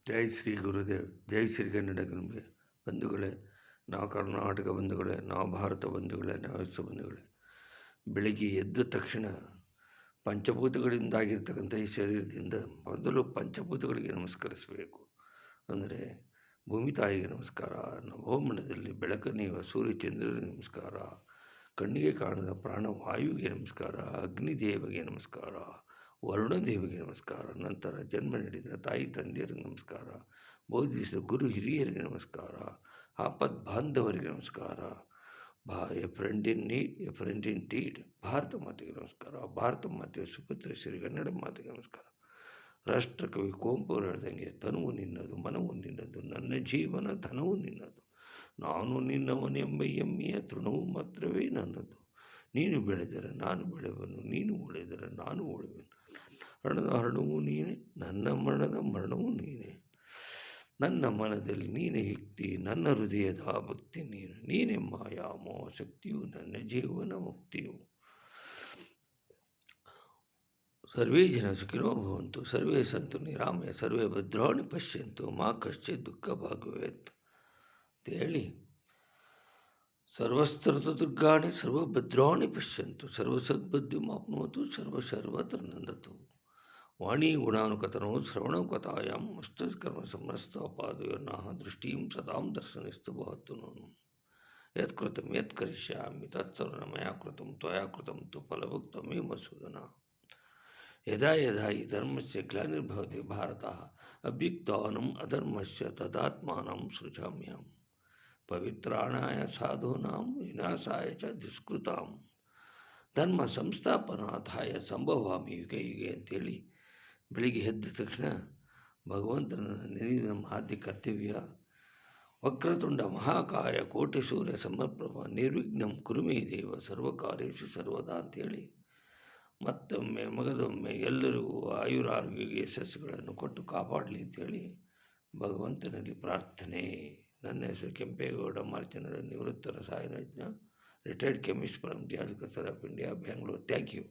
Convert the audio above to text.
ಜೈ ಶ್ರೀ ಗುರುದೇವ್, ಜೈ ಶ್ರೀ ಕನ್ನಡ ಬಂಧುಗಳೇ, ನಾವು ಕರ್ನಾಟಕ ಬಂಧುಗಳೇ, ನಾವು ಭಾರತ ಬಂಧುಗಳೇ, ನಾವು ವಿಶ್ವ ಬಂಧುಗಳೇ. ಬೆಳಿಗ್ಗೆ ಎದ್ದ ತಕ್ಷಣ ಪಂಚಭೂತಗಳಿಂದಾಗಿರ್ತಕ್ಕಂಥ ಈ ಶರೀರದಿಂದ ಮೊದಲು ಪಂಚಭೂತಗಳಿಗೆ ನಮಸ್ಕರಿಸಬೇಕು. ಅಂದರೆ ಭೂಮಿ ತಾಯಿಗೆ ನಮಸ್ಕಾರ, ನವೋಮಂಡಲದಲ್ಲಿ ಬೆಳಕನ್ನೀವ ಸೂರ್ಯಚಂದ್ರರಿಗೆ ನಮಸ್ಕಾರ, ಕಣ್ಣಿಗೆ ಕಾಣದ ಪ್ರಾಣವಾಯುವಿಗೆ ನಮಸ್ಕಾರ, ಅಗ್ನಿದೇವಗೆ ನಮಸ್ಕಾರ, ವರುಣದೇವಿಗೆ ನಮಸ್ಕಾರ, ನಂತರ ಜನ್ಮ ನೀಡಿದ ತಾಯಿ ತಂದೆಯರಿಗೆ ನಮಸ್ಕಾರ, ಬೋಧಿಸಿದ ಗುರು ಹಿರಿಯರಿಗೆ ನಮಸ್ಕಾರ, ಆಪದ್ ಬಾಂಧವರಿಗೆ ನಮಸ್ಕಾರ, A friend in need, A friend in deed, Bharat ಮಾತೆಗೆ ನಮಸ್ಕಾರ, ಭಾರತ ಮಾತೆಯ ಸುಪುತ್ರ ಶ್ರೀ ಕನ್ನಡ ಮಾತೆಗೆ ನಮಸ್ಕಾರ. ರಾಷ್ಟ್ರಕವಿ ಕುವೆಂಪು ಹೇಳ್ದಂಗೆ, ತನುವು ನಿನ್ನದು, ಮನವು ನಿನ್ನದು, ನನ್ನ ಜೀವನ ಧನವು ನಿನ್ನದು, ನಾನು ನಿನ್ನವನೆಂಬ ಹೆಮ್ಮೆಯ ತೃಣವು ಮಾತ್ರವೇ ನನ್ನದು, ನೀನು ಬೆಳೆದರೆ ನಾನು ಬೆಳೆವನು, ನೀನು ಉಳಿದರೆ ನಾನು ಉಳಿವೆನು, ಹಣದ ಹರಣವೂ ನೀನೆ, ನನ್ನ ಮರಣದ ಮರಣವೂ ನೀನೆ, ನನ್ನ ಮನದಲ್ಲಿ ನೀನೆ ಯುಕ್ತಿ, ನನ್ನ ಹೃದಯದ ಭಕ್ತಿ ನೀನು, ನೀನೆ ಮಾಯಾ ಮೋಹ ಶಕ್ತಿಯು, ನನ್ನ ಜೀವನ ಮುಕ್ತಿಯು. ಸರ್ವೇ ಜನ ಸುಖಿನೋ ಭವಂತು, ಸರ್ವೇ ಸಂತು ನಿರಾಮಯ, ಸರ್ವೇ ಭದ್ರಾಣಿ ಪಶ್ಯಂತು, ಮಾ ಕಶ್ಚಿತ್ ದುಃಖ ಭಾಗವೇತ್ ಅಂತ ಹೇಳಿ, ಸರ್ವಸ್ತೃತದುರ್ಗಾಣಿ ಸರ್ವಭದ್ರಾಣಿ ಪಶ್ಯಂತು, ಸರ್ವಸದ್ಬುದ್ಧಿಮಾಪ್ನೋತು, ಸರ್ವಶರ್ವತ್ರ ನಂದತು. ವಾಣಿ ಗುಣಾನುಕಥನೋ ಶ್ರವಣಕಥಾಯಾಂ ಮಸ್ತಕರ್ಮ ಸಮಸ್ತಪಾದಯೋರ್ನಾಹ ದೃಷ್ಟಿಂ ಸದಾಂ ದರ್ಶನಿಸ್ತು ಭವತ್ತು ನಾನು. ಯತ್ಕೃತಂ ಯತ್ಕರಿಷ್ಯಾಮಿ ತತ್ಸರ್ವ ಮಯಾ ಕೃತಂ ತ್ವಯಾ ಕೃತಂ ತು ಫಲಭುಕ್ತಮೇವ ಮಧುಸೂದನ. ಯದಾ ಯದಾ ಹಿ ಧರ್ಮಸ್ಯ ಗ್ಲಾನಿರ್ಭವತಿ ಭಾರತಃ ಅಭ್ಯುತ್ಥಾನಂ ಅಧರ್ಮಸ್ಯ ತದಾತ್ಮಾನಂ ಸೃಜಾಮ್ಯಹಂ. ಪವಿತ್ರಾಣಾಯ ಸಾಧೂನಾಂ ವಿನಾಶಾಯ ಚ ದುಷ್ಕೃತಾಂ ಧರ್ಮ ಸಂಸ್ಥಾಪನಾರ್ಥಾಯ ಸಂಭವಾಮಿ ಯುಗೆ ಯುಗೆ ಅಂತೇಳಿ ಬೆಳಿಗ್ಗೆ ಎದ್ದ ತಕ್ಷಣ ಭಗವಂತನನ್ನು ನೆನೆಯುವುದು ನಮ್ಮ ಆದ್ಯ ಕರ್ತವ್ಯ. ವಕ್ರತುಂಡ ಮಹಾಕಾಯ ಕೋಟಿ ಸೂರ್ಯ ಸಮಪ್ರಭ ನಿರ್ವಿಘ್ನಂ ಕುರುಮೇ ದೇವ ಸರ್ವಕಾರ್ಯೇಷು ಸರ್ವದಾ ಅಂತೇಳಿ ಮತ್ತೊಮ್ಮೆ ಮಗದೊಮ್ಮೆ ಎಲ್ಲರಿಗೂ ಆಯುರಾರೋಗ್ಯ ಯಶಸ್ಸುಗಳನ್ನು ಕೊಟ್ಟು ಕಾಪಾಡಲಿ ಅಂತೇಳಿ ಭಗವಂತನಲ್ಲಿ ಪ್ರಾರ್ಥನೆ. ನನ್ನ ಹೆಸರು ಕೆಂಪೇಗೌಡ ಮಾರ್ಚನರ, ನಿವೃತ್ತ ರಸಾಯನಜ್ಞ, retired chemist from the of India, Bangalore. Thank you.